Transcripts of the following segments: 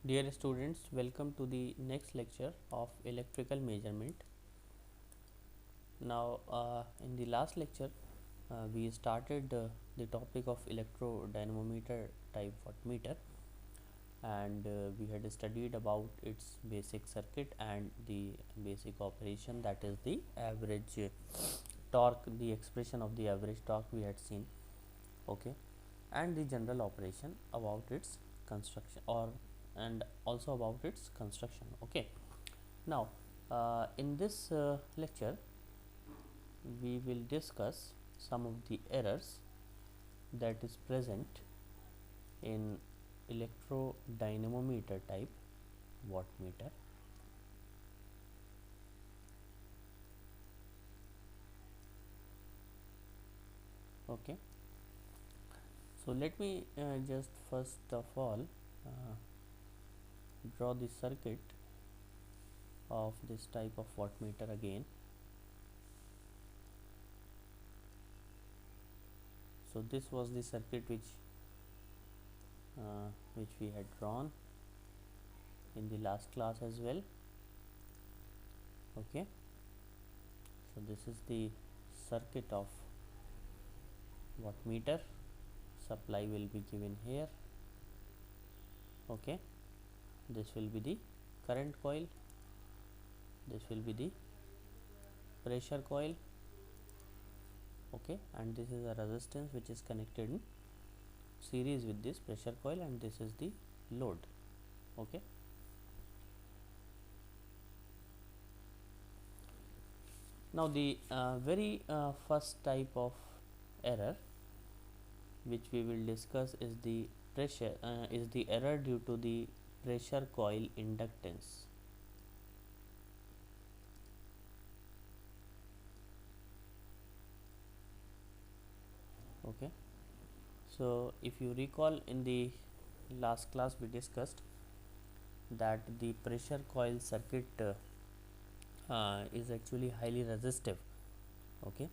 Dear students, welcome to the next lecture of electrical measurement. Now, in the last lecture, we started the topic of electrodynamometer type wattmeter, and we had studied about its basic circuit and the basic operation, that is the average torque, the expression of the average torque we had seen, okay, and the general operation about its construction and also about its construction, okay. Now, in this lecture, we will discuss some of the errors that is present in electrodynamometer type wattmeter. Okay. So let me just first of all draw the circuit of this type of wattmeter again. So this was the circuit which we had drawn in the last class as well. Okay. So this is the circuit of wattmeter. Supply will be given here. Okay. This will be the current coil. This will be the pressure coil. Okay, and this is a resistance which is connected in series with this pressure coil, and this is the load. Okay. Now the very first type of error which we will discuss is the error due to the pressure coil inductance. Okay. So if you recall, in the last class we discussed that the pressure coil circuit is actually highly resistive. Okay.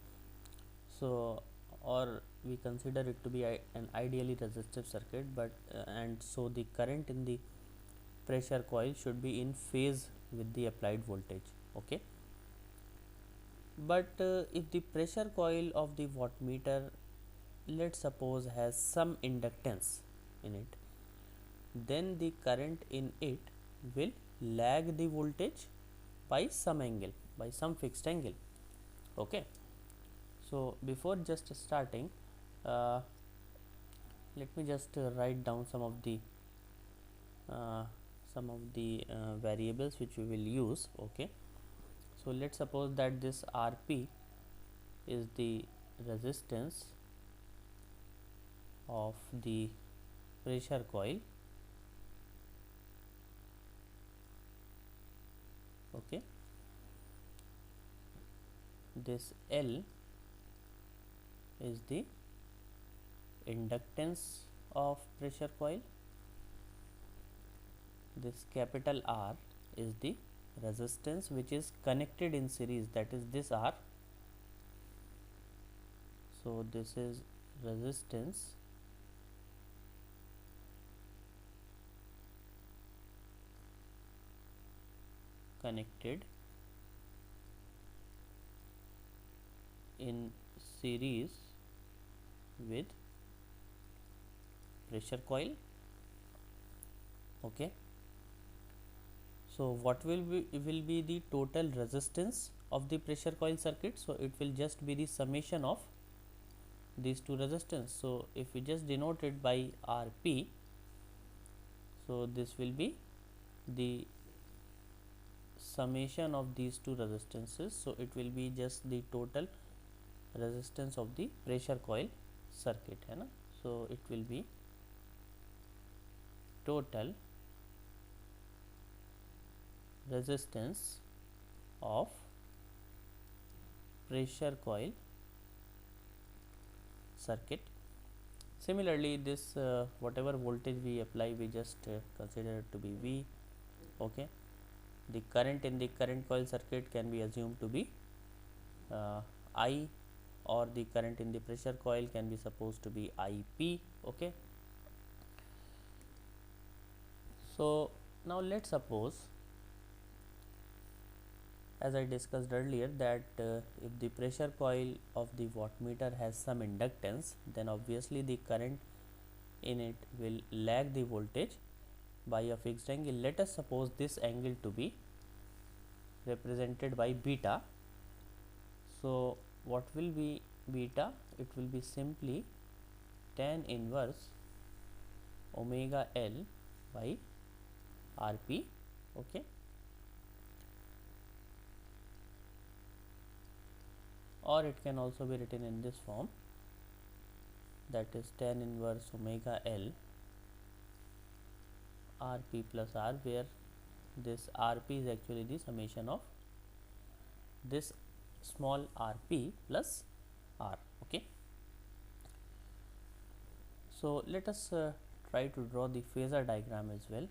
So, or we consider it to be an ideally resistive circuit, but and so the current in the pressure coil should be in phase with the applied voltage. Okay. But if the pressure coil of the wattmeter, let's suppose, has some inductance in it, then the current in it will lag the voltage by some angle, by some fixed angle. Okay. So before just starting, uh, let me just write down uh, some of the variables which we will use. Okay. So let's suppose that this Rp is the resistance of the pressure coil. Okay. This L is the inductance of pressure coil. This capital R is the resistance which is connected in series, that is this R. So this is resistance connected in series with pressure coil. Okay. So what will be the total resistance of the pressure coil circuit? So it will just be the summation of these two resistance. So if we just denote it by Rp, so this will be the summation of these two resistances. So it will be just the total resistance of the pressure coil circuit, है ना. So it will be total resistance of pressure coil circuit. Similarly, this whatever voltage we apply, we just consider it to be V. Okay. The current in the current coil circuit can be assumed to be I, or the current in the pressure coil can be supposed to be IP. Okay. So Now let's suppose, as I discussed earlier, that if the pressure coil of the wattmeter has some inductance, then obviously the current in it will lag the voltage by a fixed angle. Let us suppose this angle to be represented by beta. So what will be beta? It will be simply tan inverse omega L by Rp. Okay, or it can also be written in this form, that is tan inverse omega L Rp plus R, where this Rp is actually the summation of this small rp plus r. Okay, so let us try to draw the phasor diagram as well.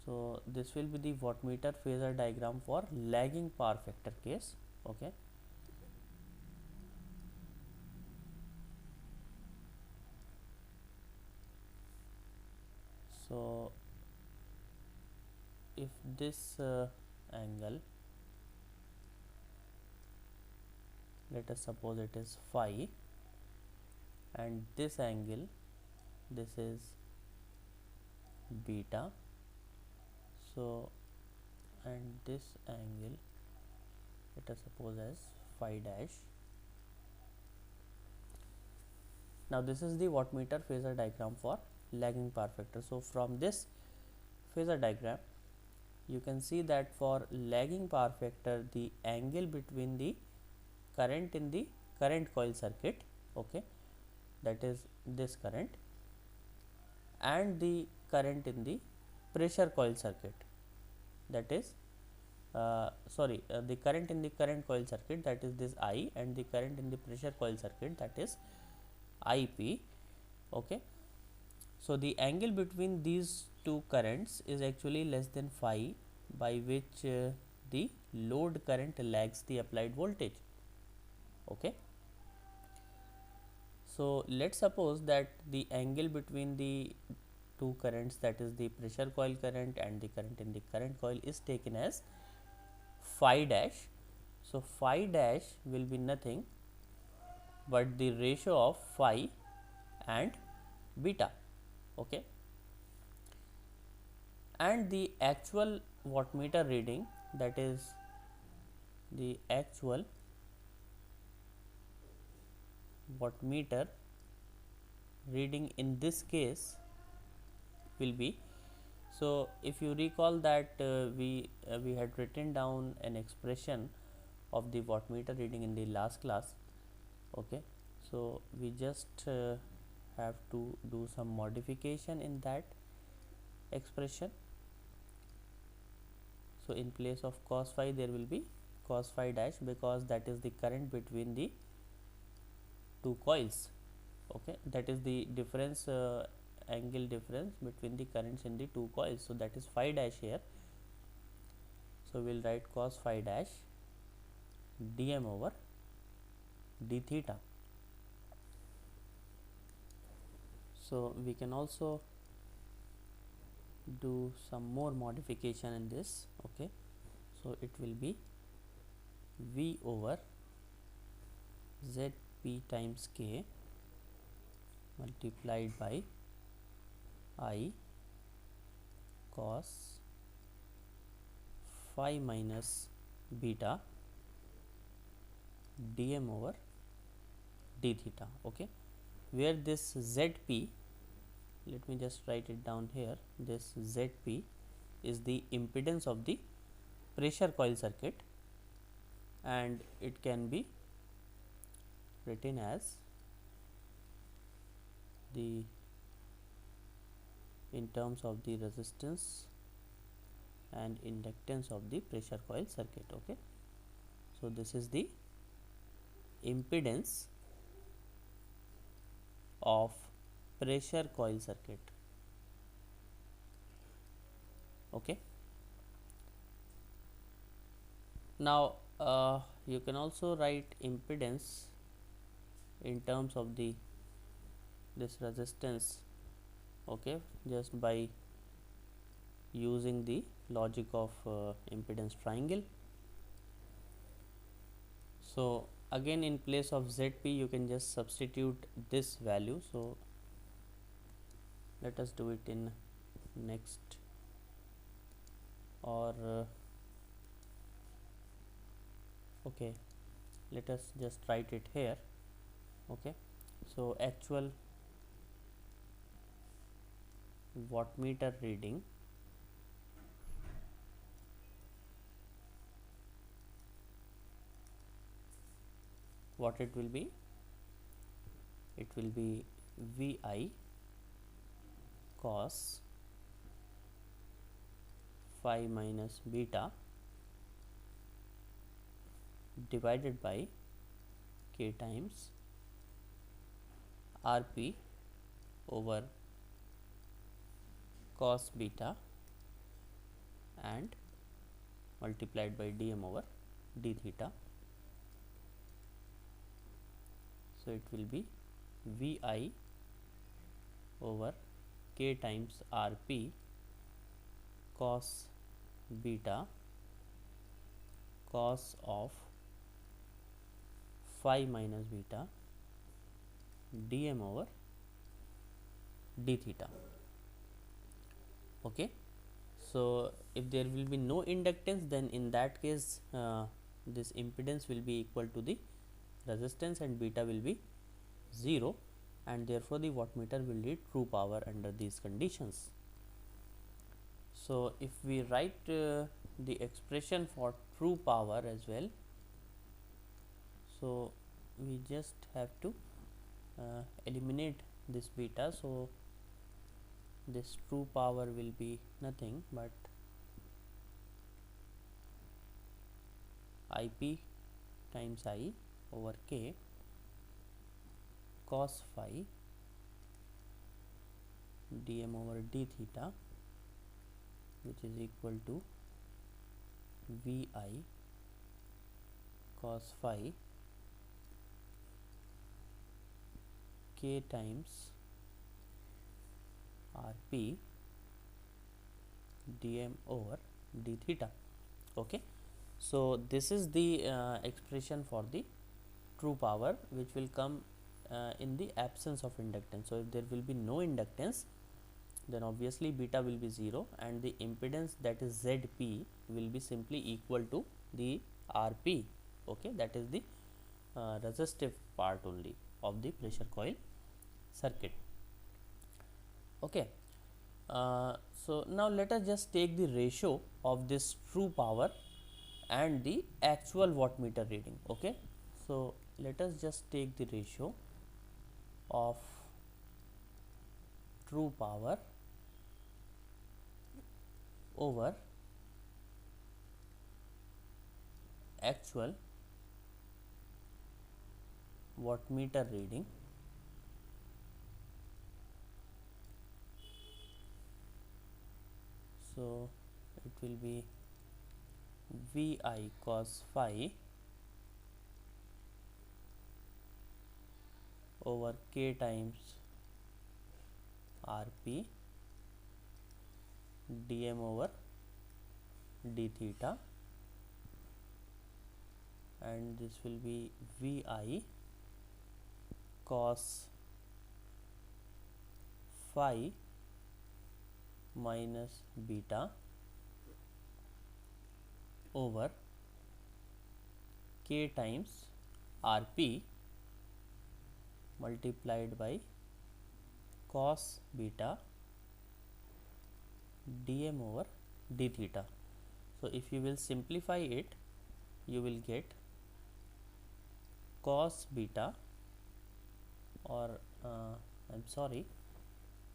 So this will be the wattmeter phasor diagram for lagging power factor case. Okay, so if this angle, let us suppose it is phi, and this angle, this is beta, so and this angle let us suppose as phi dash. Now this is the wattmeter phasor diagram for lagging power factor. So from this phasor diagram you can see that for lagging power factor, the angle between the current in the current coil circuit, okay, that is this current, and the current in the pressure coil circuit, that is the current in the current coil circuit, that is this I, and the current in the pressure coil circuit, that is IP. Okay, so the angle between these two currents is actually less than phi, by which the load current lags the applied voltage. Okay, so let's suppose that the angle between the two currents, that is the pressure coil current and the current in the current coil, is taken as phi dash. So phi dash will be nothing but the ratio of phi and beta. Okay, and the actual wattmeter reading, that is the actual wattmeter reading in this case will be, so if you recall that we had written down an expression of the wattmeter reading in the last class. Okay, so we just have to do some modification in that expression. So in place of cos phi there will be cos phi dash, because that is the current between the two coils. Okay, that is the difference, angle difference between the currents in the two coils, so that is phi dash here. So we'll write cos phi dash dm over d theta. So we can also do some more modification in this. Okay, so it will be v over zp times k multiplied by I cos phi minus beta dm over d theta. Okay, where this zp, let me just write it down here, this zp is the impedance of the pressure coil circuit, and it can be written as the, in terms of the resistance and inductance of the pressure coil circuit. Okay, so this is the impedance of pressure coil circuit. Okay, now you can also write impedance in terms of the this resistance. Okay, just by using the logic of impedance triangle. So again, in place of Zp you can just substitute this value. So let us do it in next, or okay, let us just write it here. Okay, so actual wattmeter reading what it will be? It will be Vi cos phi minus beta divided by k times Rp over cos beta and multiplied by dm over d theta. So it will be Vi over k times Rp cos beta cos of phi minus beta dm over d theta. Okay, so if there will be no inductance, then in that case this impedance will be equal to the resistance and beta will be 0, and therefore the wattmeter will read true power under these conditions. So if we write the expression for true power as well, so we just have to eliminate this beta. So this true power will be nothing but Ip times I over k cos phi dm over d theta, which is equal to Vi cos phi k times Rp dm over d theta. Okay, so this is the expression for the true power, which will come in the absence of inductance. So if there will be no inductance, then obviously beta will be 0 and the impedance, that is Zp, will be simply equal to the Rp. Okay, that is the resistive part only of the pressure coil circuit. Okay, so now let us just take the ratio of this true power and the actual wattmeter reading. Okay, so let us just take the ratio of true power over actual wattmeter reading. So it will be Vi cos phi over k times Rp dm over d theta, and this will be Vi cos phi minus beta over k times Rp multiplied by cos beta dm over d theta. So if you will simplify it, you will get cos beta, or I am sorry,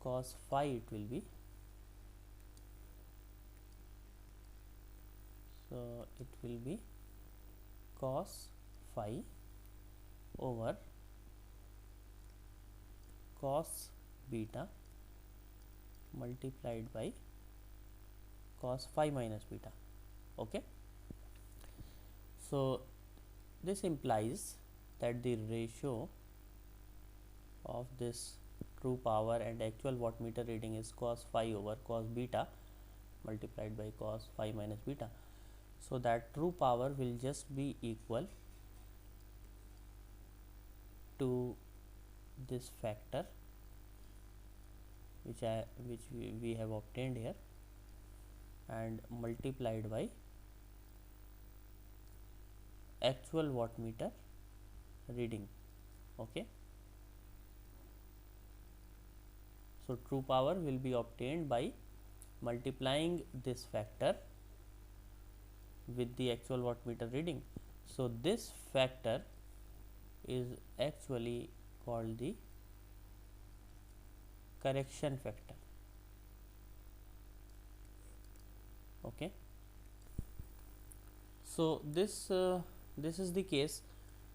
cos phi it will be. So it will be cos phi over cos beta multiplied by cos phi minus beta. Okay, so this implies that the ratio of this true power and actual wattmeter reading is cos phi over cos beta, multiplied by cos phi minus beta. So that true power will just be equal to this factor which we have obtained here and multiplied by actual wattmeter reading. Okay, so true power will be obtained by multiplying this factor with the actual wattmeter reading. So this factor is actually called the correction factor. Okay, so this is the case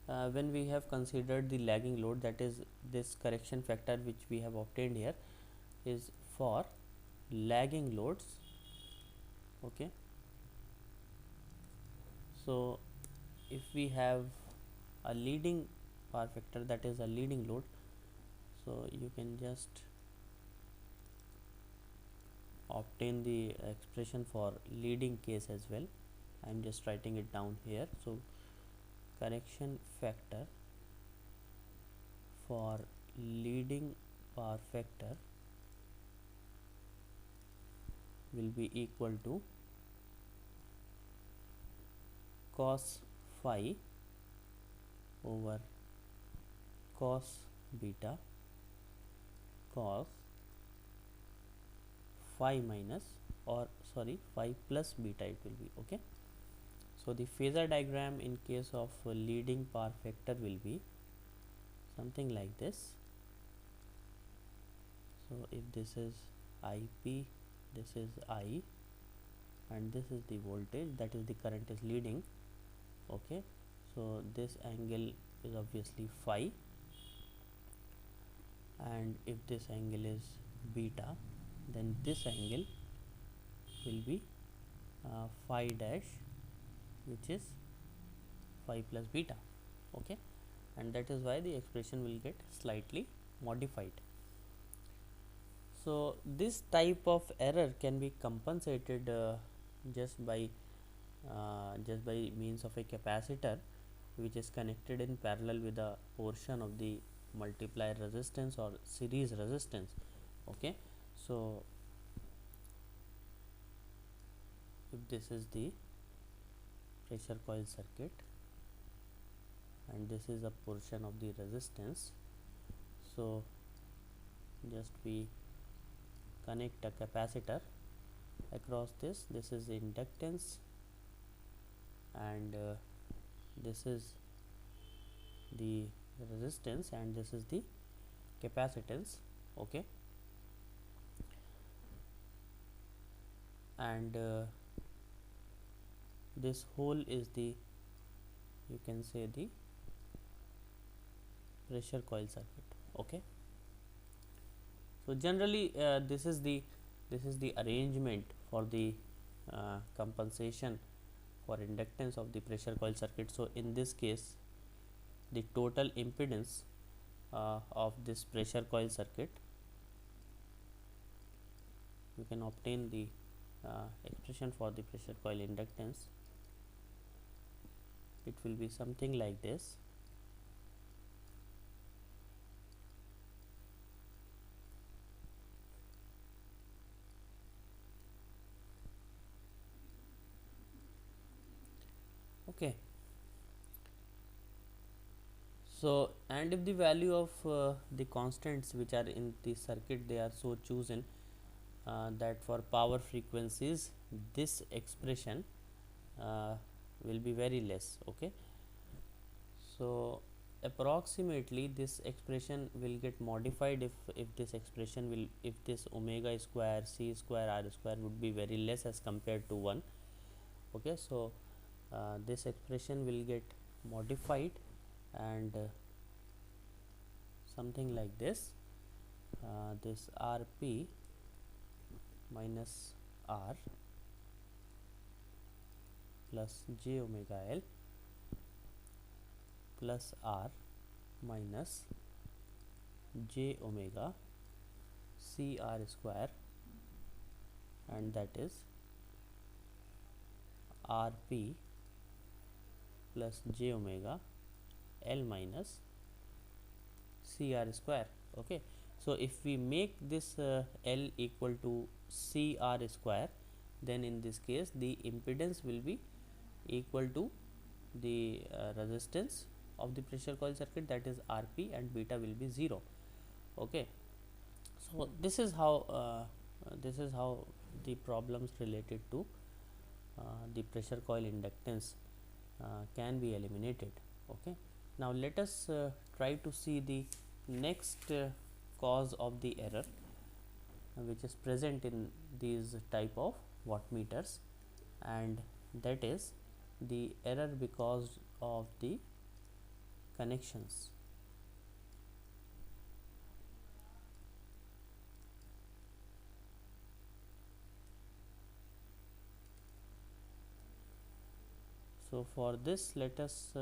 when we have considered the lagging load, that is this correction factor which we have obtained here is for lagging loads. Okay, so if we have a leading power factor, that is a leading load, so you can just obtain the expression for leading case as well. I am just writing it down here. So correction factor for leading power factor will be equal to cos phi over cos beta cos phi minus, or sorry, phi plus beta it will be. Okay, so the phasor diagram in case of leading power factor will be something like this. So if this is IP, this is I, and this is the voltage, that is the current is leading. Okay, so this angle is obviously phi, and if this angle is beta, then this angle will be phi dash, which is phi plus beta. Okay, and that is why the expression will get slightly modified. So this type of error can be compensated just by means of a capacitor which is connected in parallel with a portion of the multiplier resistance or series resistance. Okay, so if this is the pressure coil circuit and this is a portion of the resistance, so just we connect a capacitor across this. This is the inductance and this is the resistance and this is the capacitance. Okay, and this whole is the, you can say, the pressure coil circuit. Okay, so generally this is the arrangement for the compensation for inductance of the pressure coil circuit. So in this case, the total impedance of this pressure coil circuit, you can obtain the expression for the pressure coil inductance. It will be something like this. Okay, so and if the value of the constants which are in the circuit, they are so chosen that for power frequencies this expression will be very less. Okay, so approximately this expression will get modified if this expression will, if this omega square c square r square would be very less as compared to 1. Okay, so this expression will get modified and something like this, this rp minus r plus j omega l plus r minus j omega c r square, and that is Rp plus j omega L minus Cr square. Okay, so if we make this L equal to Cr square, then in this case the impedance will be equal to the resistance of the pressure coil circuit, that is Rp, and beta will be 0. Okay, so this is how the problems related to the pressure coil inductance can be eliminated. Okay, now let us try to see the next cause of the error which is present in these type of wattmeters, and that is the error because of the connections. So for this, let us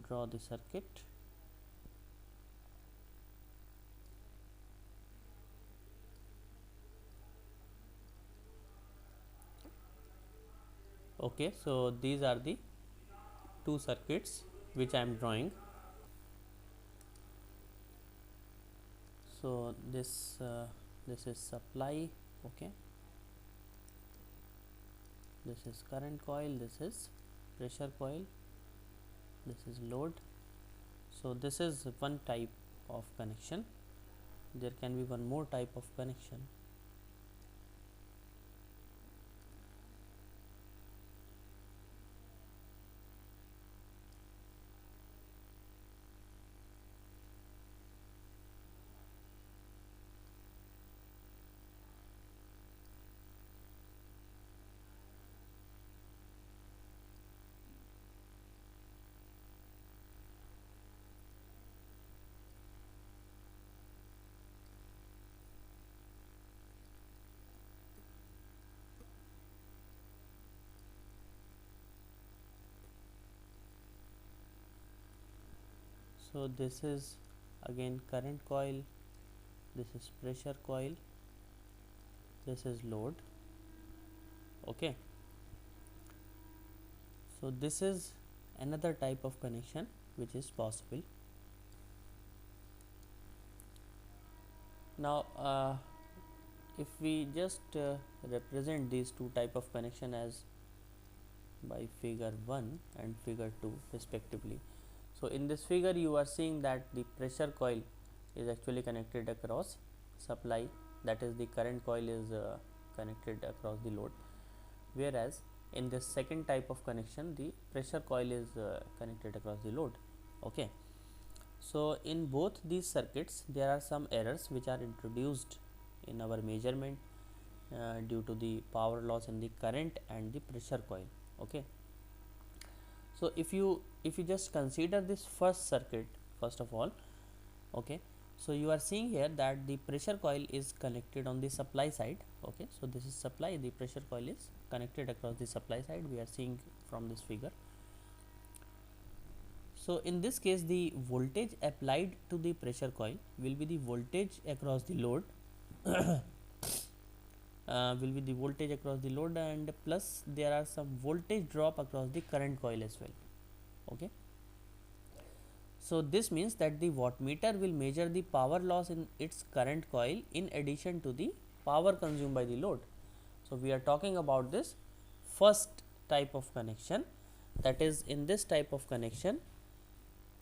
draw the circuit. Okay, so these are the two circuits which I am drawing. So this is supply. Okay, this is current coil, this is pressure coil, this is load. So this is one type of connection. There can be one more type of connection. So this is again current coil, this is pressure coil, this is load. Okay, so this is another type of connection which is possible. Now if we just represent these two type of connection as by figure 1 and figure 2 respectively. So in this figure you are seeing that the pressure coil is actually connected across supply, that is the current coil is connected across the load, whereas in this second type of connection the pressure coil is connected across the load. Okay, so in both these circuits there are some errors which are introduced in our measurement due to the power loss in the current and the pressure coil. Okay, so if you just consider this first circuit first of all. Okay, so you are seeing here that the pressure coil is connected on the supply side. Okay, so this is supply, the pressure coil is connected across the supply side, we are seeing from this figure. So in this case the voltage applied to the pressure coil will be the voltage across the load will be the voltage across the load, and plus there are some voltage drop across the current coil as well. Okay, so this means that the wattmeter will measure the power loss in its current coil in addition to the power consumed by the load. So we are talking about this first type of connection, that is in this type of connection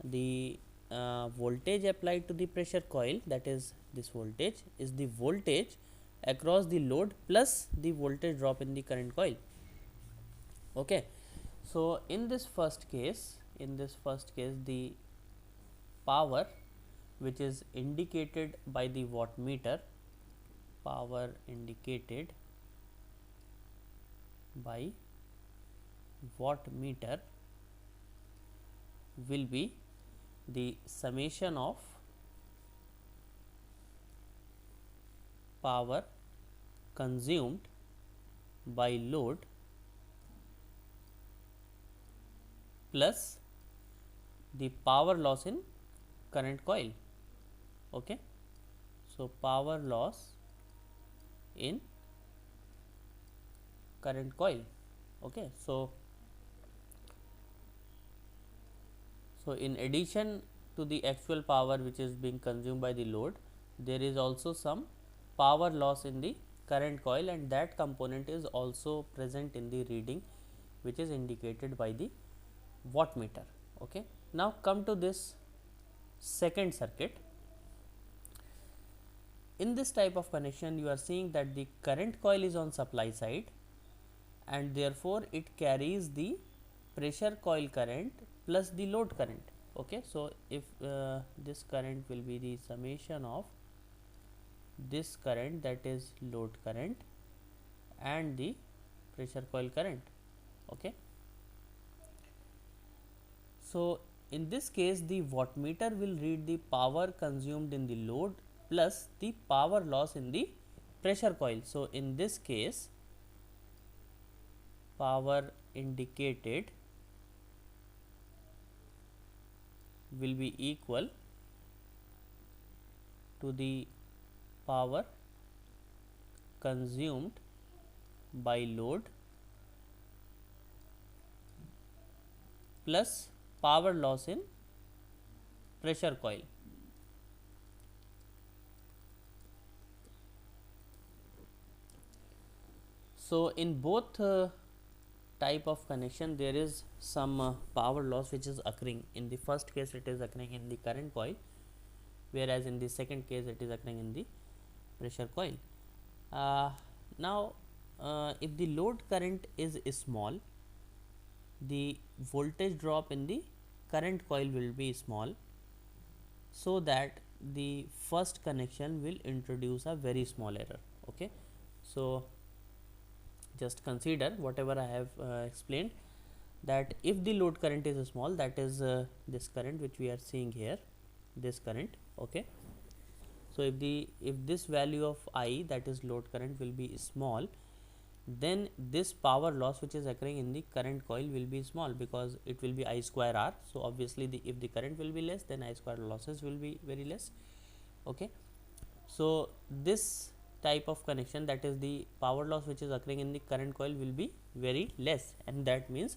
the voltage applied to the pressure coil, that is this voltage, is the voltage across the load plus the voltage drop in the current coil. Okay, so in this first case the power which is indicated by the wattmeter, power indicated by wattmeter will be the summation of power consumed by load plus the power loss in current coil. Okay, so power loss in current coil. Okay, so in addition to the actual power which is being consumed by the load, there is also some power loss in the current coil, and that component is also present in the reading which is indicated by the wattmeter. Okay. Now, come to this second circuit. In this type of connection, you are seeing that the current coil is on supply side, and therefore, it carries the pressure coil current plus the load current. Okay. So, if this current will be the summation of this current, that is load current, and the pressure coil current. Okay. So, in this case, the wattmeter will read the power consumed in the load plus the power loss in the pressure coil. So, in this case, power indicated will be equal to the power consumed by load plus power loss in pressure coil. So, in both type of connection, there is some power loss which is occurring. In the first case, it is occurring in the current coil, whereas in the second case, it is occurring in the pressure coil. Now, if the load current is small, the voltage drop in the current coil will be small, so that the first connection will introduce a very small error. Okay. So, just consider whatever I have explained, that if the load current is small, that is this current which we are seeing here, this current. Okay. So, if this value of I, that is load current, will be small, then this power loss which is occurring in the current coil will be small, because it will be I square R. So, obviously, if the current will be less, then I square losses will be very less. Okay. So, this type of connection, that is the power loss which is occurring in the current coil, will be very less, and that means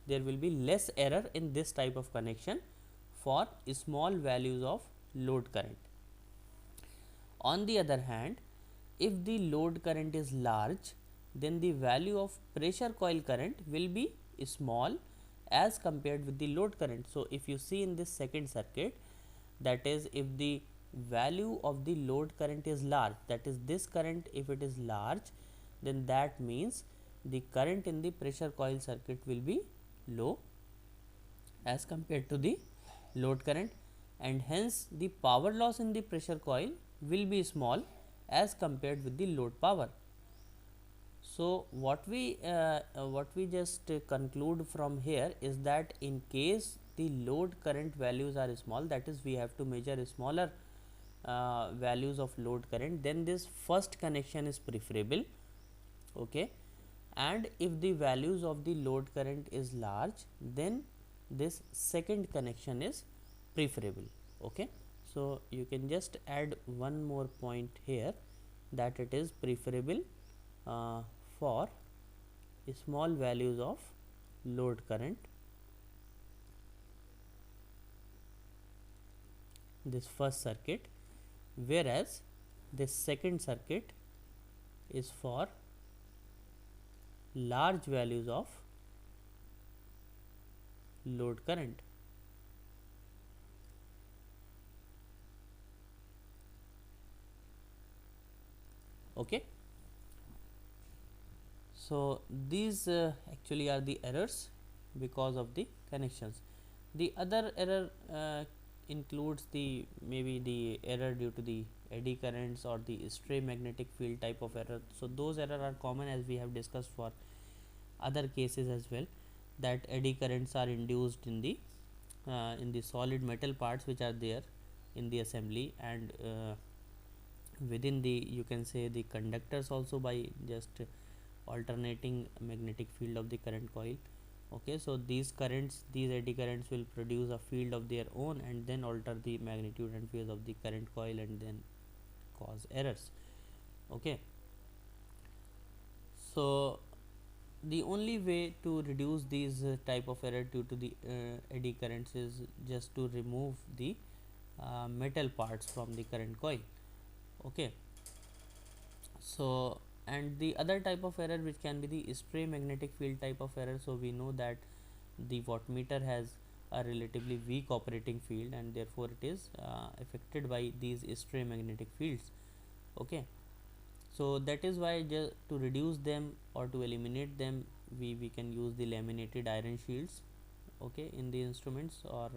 there will be less error in this type of connection for small values of load current. On the other hand, if the load current is large, then the value of pressure coil current will be small as compared with the load current. So, if you see in this second circuit, that is, if the value of the load current is large, that is this current, if it is large, then that means the current in the pressure coil circuit will be low as compared to the load current, and hence the power loss in the pressure coil will be small as compared with the load power. So, what we just conclude from here is that in case the load current values are small, that is, we have to measure smaller values of load current, then this first connection is preferable. Okay. And if the values of the load current is large, then this second connection is preferable. Okay. So, you can just add one more point here, that it is preferable for small values of load current, this first circuit, whereas this second circuit is for large values of load current. Okay. So, these actually are the errors because of the connections. The other error includes the maybe the error due to the eddy currents or the stray magnetic field type of error. So, those errors are common, as we have discussed for other cases as well, that eddy currents are induced in the solid metal parts which are there in the assembly, and within the, you can say, the conductors also, by just alternating magnetic field of the current coil. Okay. So, these eddy currents will produce a field of their own, and then alter the magnitude and phase of the current coil, and then cause errors. Okay. So, the only way to reduce these type of error due to the eddy currents is just to remove the metal parts from the current coil. Okay, so and the other type of error which can be the spray magnetic field type of error. So we know that the wattmeter has a relatively weak operating field, and therefore it is affected by these stray magnetic fields. Okay, so that is why just to reduce them or to eliminate them, we can use the laminated iron shields, okay, in the instruments, or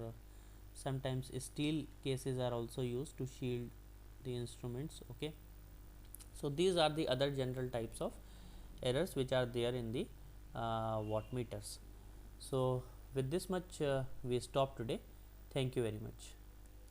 sometimes steel cases are also used to shield the instruments. Okay, so these are the other general types of errors which are there in the wattmeters. So with this much we stop today. Thank you very much.